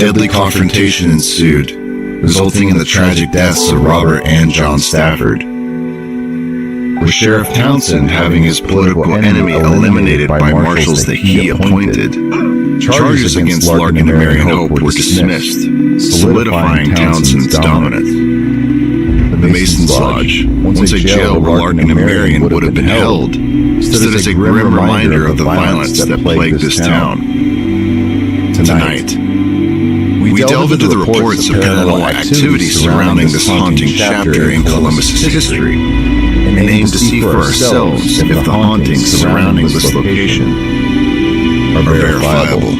deadly confrontation ensued, resulting in the tragic deaths of Robert and John Stafford, with Sheriff Townsend having his political enemy eliminated by marshals that he appointed. Charges against Larkin and Mary Hope were dismissed, solidifying Townsend's dominance. The Mason's Lodge, once a jail where Larkin and Marion would have been held, stood as a grim reminder of the violence that plagued this town. Tonight, we delve into the reports of paranormal activity surrounding this haunting chapter in Columbus's history, and aim to see for ourselves if the hauntings surrounding this location are verifiable.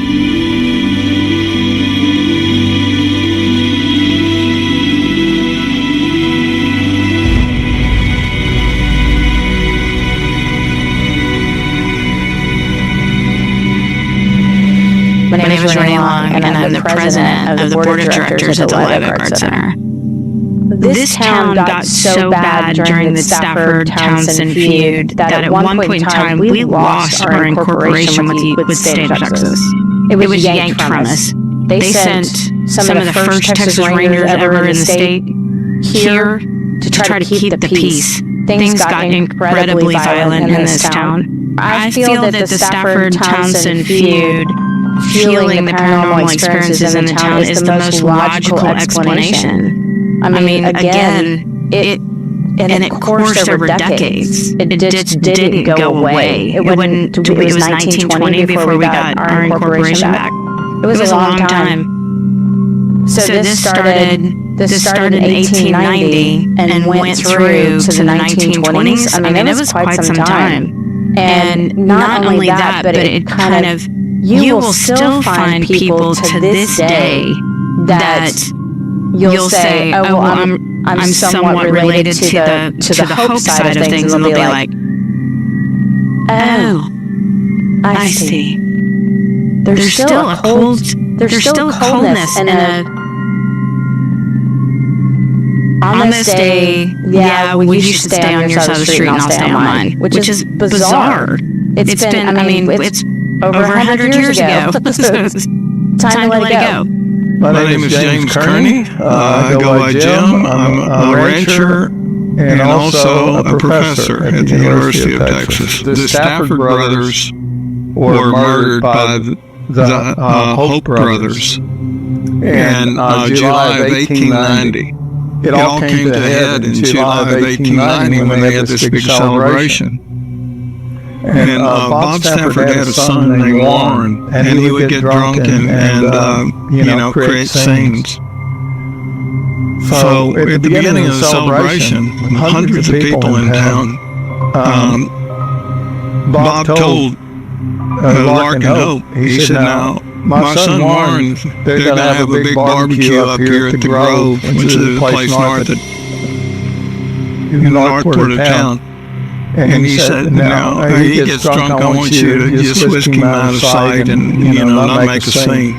My name is Renee Long, and I'm the president of the board of directors at the Live Art Center. This town got so bad during the Stafford-Townsend feud that at one point in time we lost our incorporation with the state of Texas. It was yanked from us. They sent some of the first Texas Rangers ever in the state here to try to keep the peace. Things got incredibly violent in this town. I feel that the Stafford-Townsend feud, fueling the paranormal experiences in the town, is the most logical explanation. I mean, again, it coursed over decades. It just didn't go away. It was 1920 before we got our incorporation back. It was a long time. So this started in 1890 and went through to the 1920s. I mean, it was quite some time. And not only that, but it kind of, you will still find people to this day that you'll say, oh, well, I'm somewhat related to the hope side of things, and they'll be like, oh, I see. There's still a coldness and on this day, yeah, well, you should stay on your side of the street and I'll stay on mine, which is bizarre. It's been, I mean, it's over 100 years ago. Time to let it go. My name is James Kearney. I go by Jim. I'm a rancher and also a professor at the University of Texas. The Stafford brothers were murdered by the Hope brothers in July of 1890. It all came to a head in July of 1890 when they had this big celebration. And Bob Stafford had a son named Warren, and he would get drunk and create scenes. So at the beginning of the celebration, hundreds of people in town, Bob told Larkin Hope, he said, now, my son Warren, they're going to have a big barbecue up here at the Grove, which is a place northward of town. And he said, now, he gets drunk, I want you to just whisk him out of sight and, not make a scene.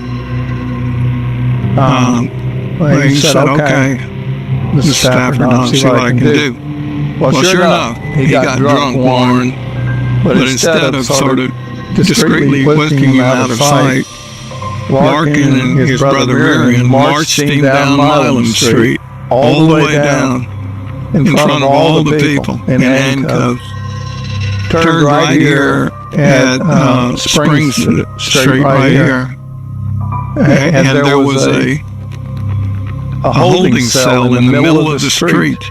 He said, okay, Mr. Stafford, I'll see what I can do. Well, sure enough, he got drunk, Warren, but instead of sort of discreetly whisking him out of sight, Larkin and his brother Marion marched him down Milam Street, all the way down, in front of all the people in handcuffs, turned right here at Springs Street right here, and there was a holding cell in the middle of the street,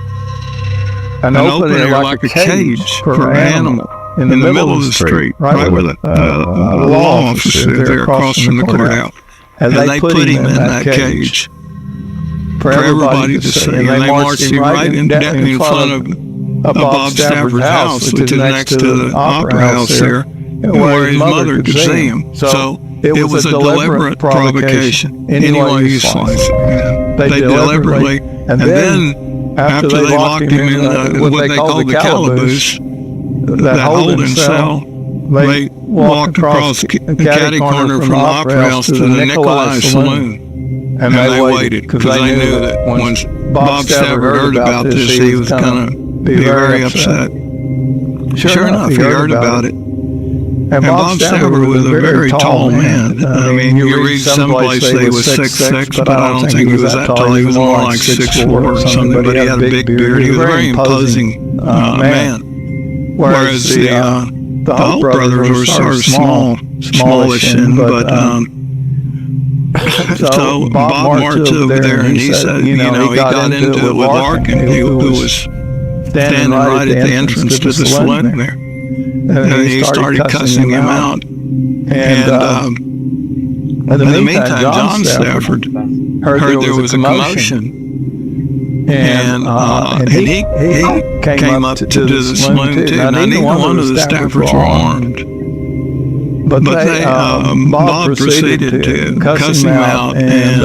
an open air like a cage for an animal in the middle of the street, right where the law office is there across from the courthouse, and they put him in that cage for everybody to see, and they marched him right in front of Bob Stafford's house, which is next to the Opera House there, where his mother could see him. So it was a deliberate provocation, any way you slice it. They deliberately, and then after they locked him in what they called the calaboose, that holding cell, they walked across the catty corner from the Opera House to the Nikolai Saloon. And they waited, because they knew that once Bob Stafford heard about this, he was going to be very upset. Sure enough, he heard about it. And Bob Stafford was a very tall man. I mean, you read someplace they was 6'6", but I don't think he was that tall. He was more like 6'4" or something, but he had a big beard. He was a very imposing man. Whereas the Hope brothers were sort of smallish, but so Bob marched over there, and he said, he got into it with Larkin, who was standing right at the entrance to the saloon there. And he started cussing him out. And in the meantime, John Stafford heard there was a commotion. And he came up to the saloon too. Now, neither one of the Staffords were armed. But Bob proceeded to cuss him out, and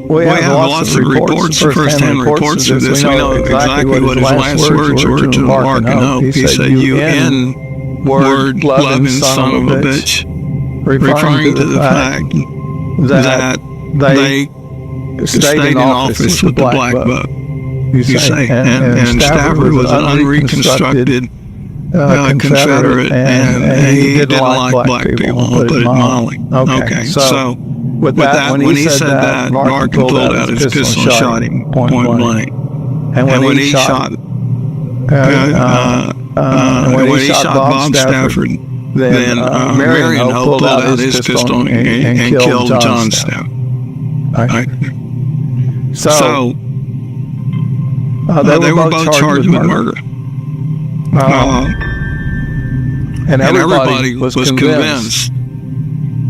we have lots of reports, first-hand reports of this. We know exactly what his last words were to Larkin Hope. He said, "You N-word loving son of a bitch," referring to the fact that they stayed in office with the black vote, you say. And Stafford was an unreconstructed Confederate, and he didn't like black people, I'll put it mildly. Okay, so with that, when he said that, Larkin pulled out his pistol and shot him point blank. And when he shot Bob Stafford, then Marion Hope pulled out his pistol and killed John Stafford. Right. So they were both charged with murder. And everybody was convinced,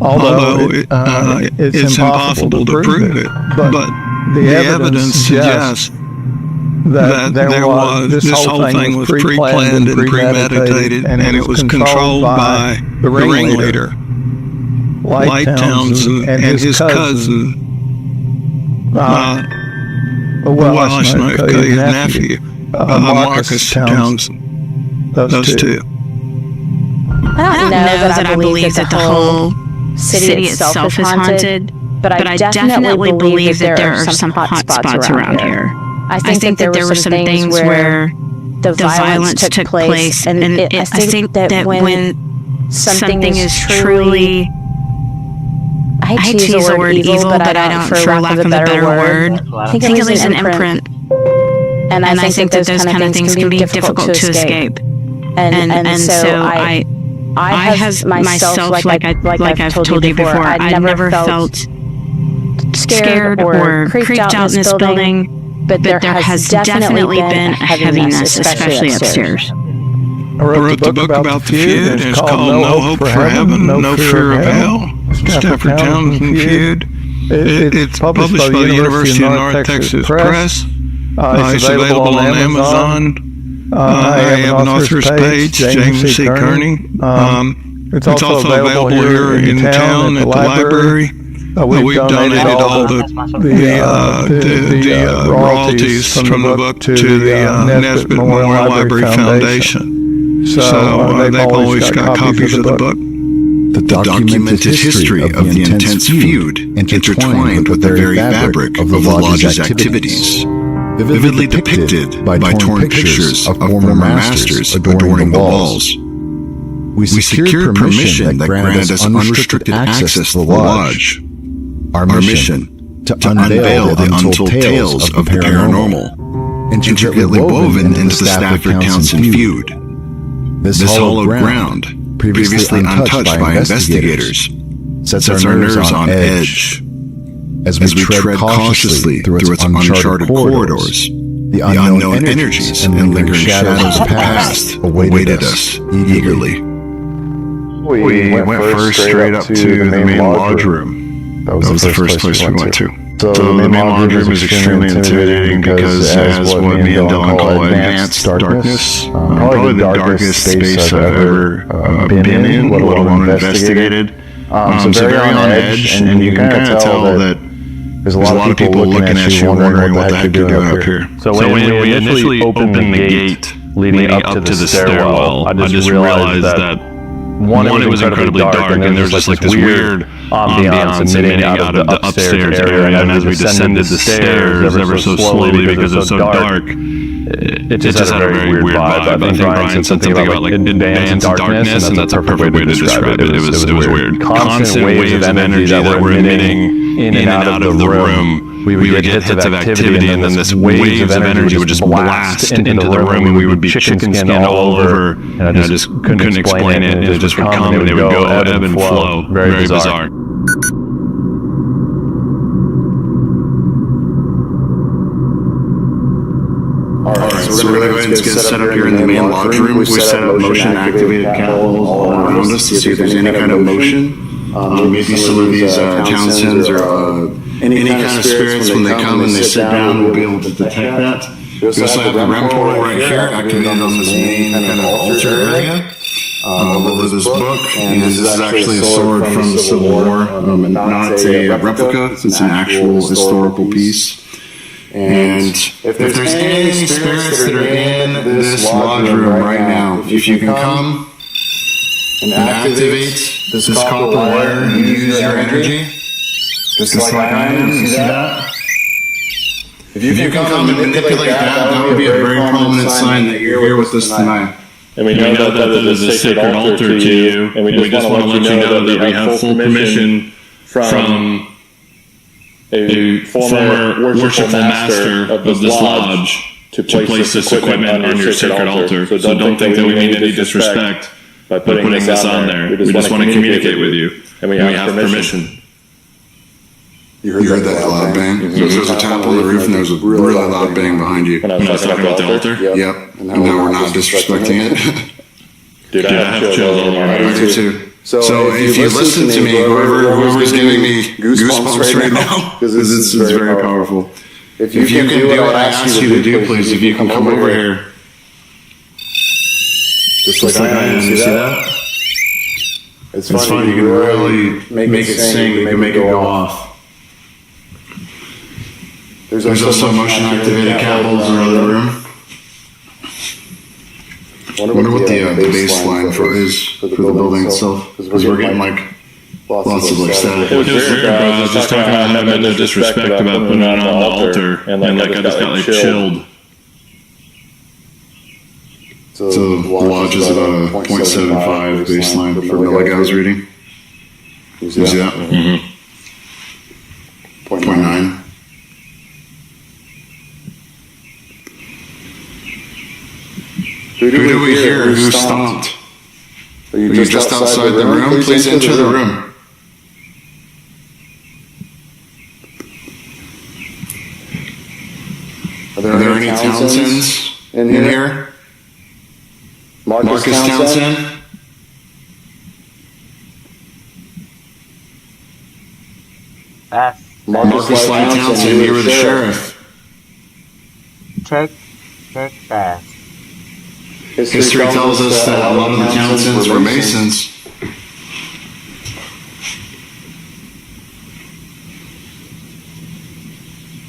although it's impossible to prove it, but the evidence suggests that this whole thing was pre-planned and premeditated, and it was controlled by the ringleader, Light Townsend, and his cousin, his nephew, Marcus Townsend. Those two. I don't know that I believe that the whole city itself is haunted, but I definitely believe that there are some hot spots around here. I think that there were some things where the violence took place, and I think that when something is truly, I hate to use the word evil, but I don't, for lack of a better word, I think it leaves an imprint. And I think that those kind of things can be difficult to escape. And so I have myself, like I've told you before, I never felt scared or creeped out in this building, but there has definitely been a heaviness, especially upstairs. I wrote the book about the feud. It's called No Hope for Heaven, No Fear of Hell. Stafford Townsend feud. It's published by the University of North Texas Press. It's available on Amazon. I have an author's page, James C. Kearney. It's also available here in town at the library. We've donated all the royalties from the book to the Nesbitt Memorial Library Foundation. So they've always got copies of the book. The documented history of the intense feud intertwined with the very fabric of the lodge's activities, vividly depicted by torn pictures of former masters adorning the walls. We secured permission that granted us unrestricted access to the lodge. Our mission, to unveil the untold tales of the paranormal, intricately woven into the Stafford Townsend feud. This hallowed ground, previously untouched by investigators, sets our nerves on edge. As we tread cautiously through its uncharted corridors, the unknown energies and lingering shadows of the past awaited us eagerly. We went first straight up to the main lodge room. That was the first place we went to. So the main lodge room is extremely intimidating because it has what me and Dylan call advanced darkness. Probably the darkest space I've ever been in, let alone investigated. So very on edge, and you can kind of tell that there's a lot of people looking at you wondering what the heck you're doing up here. So when we initially opened the gate leading up to the stairwell, I just realized that one, it was incredibly dark, and there was just like this weird ambiance emitting out of the upstairs area, and as we descended the stairs ever so slowly because it was so dark, it just had a very weird vibe. I think Brian said something about like bands of darkness, and that's a perfect way to describe it. It was weird. Constant waves of energy that were emitting in and out of the room. We would get hits of activity, and then this waves of energy would just blast into the room, and we would be chicken skinned all over, and I just couldn't explain it. It just would come, and it would go ebb and flow. Very bizarre. Alright, so we're going to go ahead and get set up here in the main lodge room. We set up motion activated candles all around us to see if there's any kind of motion. Maybe some of these Townsends or any kind of spirits, when they come and they sit down, we'll be able to detect that. We also have the REM portal right here, activated on this main kind of altar area. Over this book, and this is actually a sword from the Civil War, not a replica, it's an actual historical piece. And if there's any spirits that are in this lodge room right now, if you can come and activate this copper wire and use your energy, just like I am, you see that? If you can come and manipulate that, that would be a very prominent sign that you're here with us tonight. And we know that there's a sacred altar to you, and we just want to let you know that we have full permission from a former worshipful master of this lodge to place this equipment on your sacred altar. So don't think that we mean any disrespect by putting this on there. We just want to communicate with you, and we have permission. You heard that loud bang? There was a tap on the roof and there was a really loud bang behind you. When I was talking about the altar? Yep. And now we're not disrespecting it. Dude, I have chills all over. I do too. So if you listen to me, whoever's giving me goosebumps right now, because this is very powerful. If you can do what I ask you to do, please, if you can come over here. Just like I am, you see that? It's funny, you can really make it sing, you can make it go off. There's also motion activated candles around the room. I wonder what the baseline is for the building itself, because we're getting like lots of like static. It was weird, bro. I was just talking about having no disrespect about putting it on the altar, and like I just got like chilled. So the lodge is about a 0.75 baseline for millig I was reading. You see that? Mm-hmm. 0.9. Who do we hear? Who stomped? Are you just outside the room? Please enter the room. Are there any Townsends in here? Marcus Townsend? Marcus Light Townsend, you were the sheriff. Check that. History tells us that a lot of the Townsends were Masons.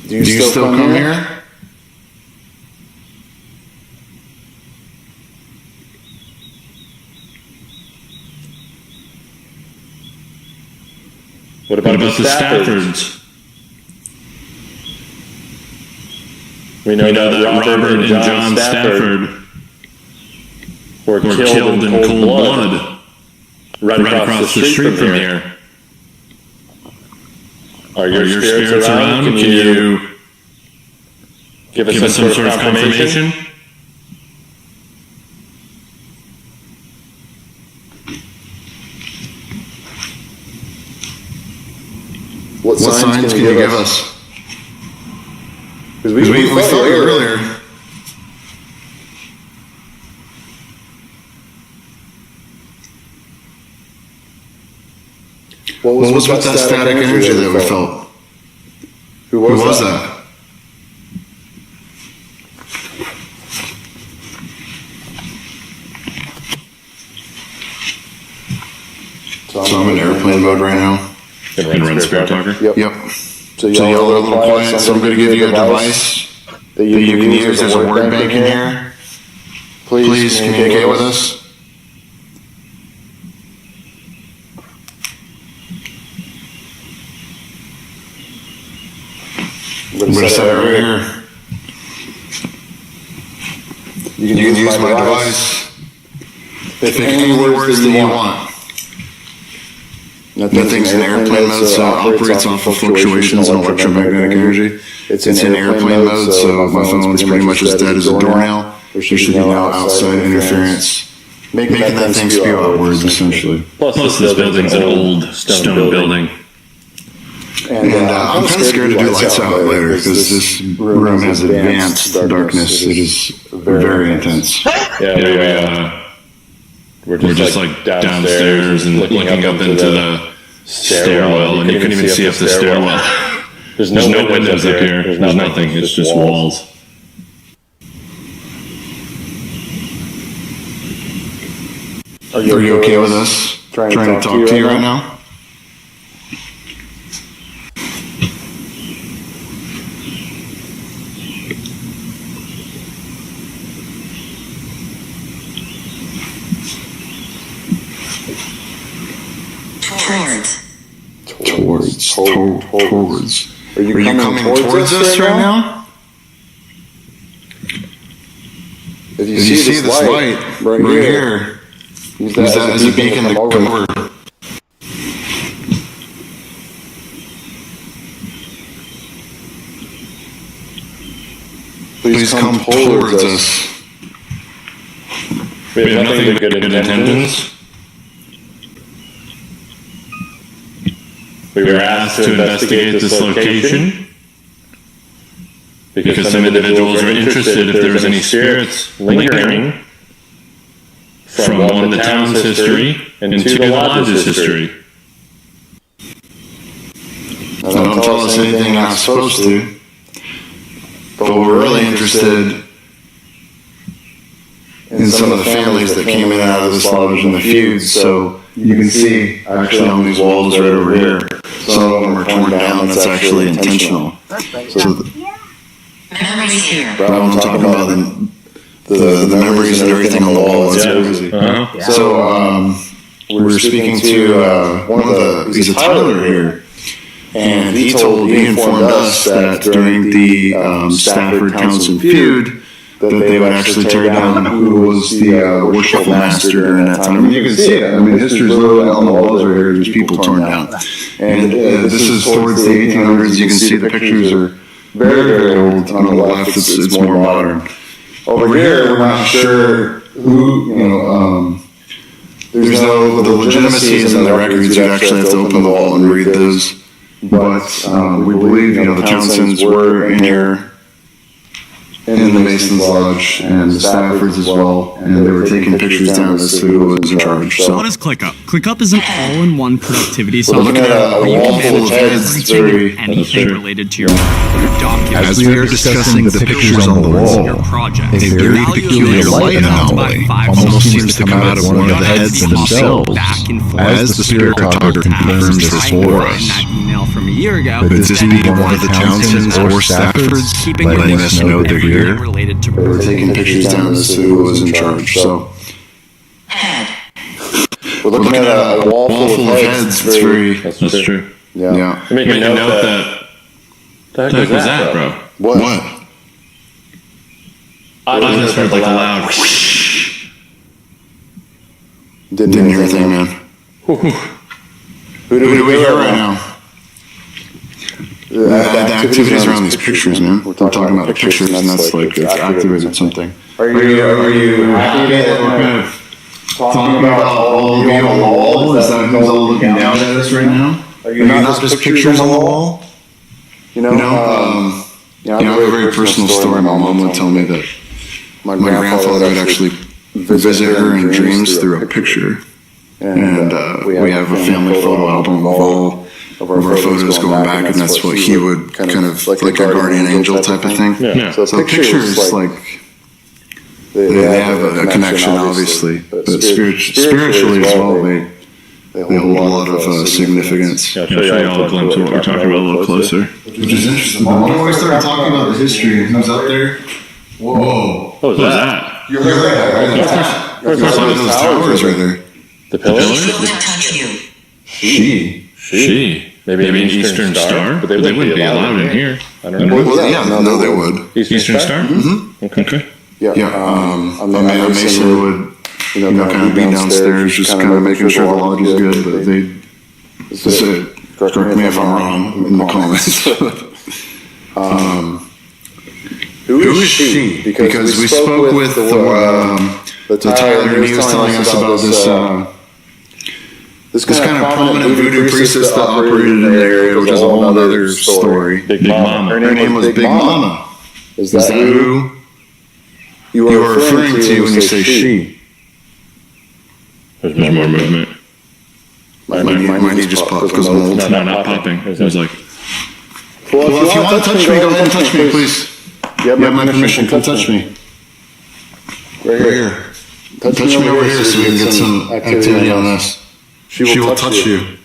Do you still come here? What about the Staffords? We know that Robert and John Stafford were killed in cold blood right across the street from here. Are your spirits around? Can you give us some sort of confirmation? What signs can you give us? Because we thought earlier. What was with that static energy that we felt? Who was that? So I'm in airplane mode right now. And run Spirit Talker? Yep. So y'all are a little quiet, so I'm going to give you a device that you can use. There's a word bank in here. Please communicate with us. I'm going to set it right here. You can use my device. Pick any words that you want. Nothing's in airplane mode, so it operates off of fluctuations in electromagnetic energy. It's in airplane mode, so my phone's pretty much as dead as a doornail. There should be no outside interference, making that thing spew out words, essentially. Plus this building's an old stone building. And I'm kind of scared to do lights out later, because this room has advanced darkness. It is very intense. We're just like downstairs and looking up into the stairwell, and you couldn't even see up the stairwell. There's no windows up here. There's nothing. It's just walls. Are you okay with us trying to talk to you right now? Towards. Are you coming towards us right now? If you see this light right here, use that as a beacon to come over. Please come towards us. We have nothing but good intentions. We were asked to investigate this location because some individuals are interested if there was any spirits lingering from one, the town's history, and two, the lodge's history. Now, don't tell us anything you're not supposed to, but we're really interested in some of the families that came in and out of this lodge in the feuds, so you can see actually on these walls right over here, some of them are torn down, and that's actually intentional. So Memories here. but I'm talking about the memories and everything on the wall. It's crazy. So we were speaking to one of the, he's a Tyler here, and he informed us that during the Stafford-Townsend feud, that they would actually tear down who was the worshipful master during that time. I mean, you can see it. I mean, history's literally on the walls right here. There's people torn down. And this is towards the 1800s. You can see the pictures are very, very old. On the left, it's more modern. Over here, we're not sure who, there's no, the legitimacies in the records. You'd actually have to open the wall and read those. But we believe, the Townsends were in here, in the Masons Lodge and the Staffords as well, and they were taking pictures down as to who was in charge. So what is ClickUp? ClickUp is an all-in-one productivity we're looking software at a where you wall can full of manage heads. everything and anything related to your documents, As we are discussing the pictures on the wall, your project. a very peculiar light anomaly almost seems to come out of one of the heads themselves, as the spirit photographer confirms this for us. From a year ago, Could this be one of the Townsends or Staffords letting us know they're here? related to they were taking pictures down as to who was in charge. So we're looking at a wall full of heads. It's very, That's true. yeah. Make a note that. What the heck was that, bro? What? I just heard like a loud. Didn't hear anything, man. Who do we hear right now? The activities around these pictures, man. We're talking about the pictures, and that's like it's activated something. Are you happy that we're kind of talking about all of you on the wall? Is that who's all looking down at us right now? Are you not just pictures on the wall? I have a very personal story. My mom would tell me that my grandfather would actually visit her in dreams through a picture, and we have a family photo album of our photos going back, and that's what he would kind of like a guardian angel type of thing. Yeah. So pictures, like, they have a connection, obviously, but spiritually as well, they hold a lot of significance. I'll show you all a glimpse of what we're talking about a little closer. Which is interesting. When we started talking about the history and who's up there, whoa. What was that? You heard that, right? That's one of those towers right there. The pillars? Don't touch you. She. She. Maybe an Eastern Star, but they wouldn't be allowed in here. I don't know. Well, yeah, no, they would. Eastern Star? Mm-hmm. Okay. Yeah, a Mason would, kind of be downstairs, just kind of making sure the lodge is good, but they say, correct me if I'm wrong in the comments. Who is she? Because we spoke with the Tyler, and he was telling us about this kind of prominent voodoo priestess that operated in the area, which is a whole other story. Big Mama. Her name was Big Mama. Is that who you are referring to when you say she? There's more movement. Mine just popped because I'm old. No, not popping. It was like... Well, if you want to touch me, go ahead and touch me, please. You have my permission. Come touch me. Right here. Touch me over here so we can get some activity on this. She will touch you.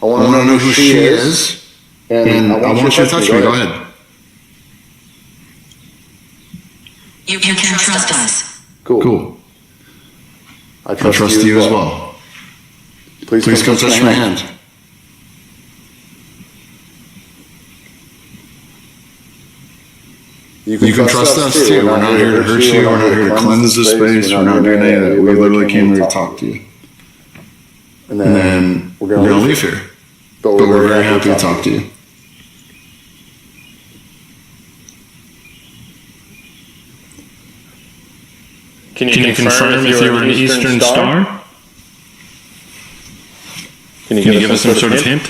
I want to know who she is, and I want you to touch me. Go ahead. You can trust us. Cool. I trust you as well. Please come touch my hand. You can trust us too. We're not here to hurt you. We're not here to cleanse the space. We're not doing any of that. We literally came here to talk to you. And then we're going to leave here. But we're very happy to talk to you. Can you confirm if you were an Eastern Star? Can you give us some sort of hint?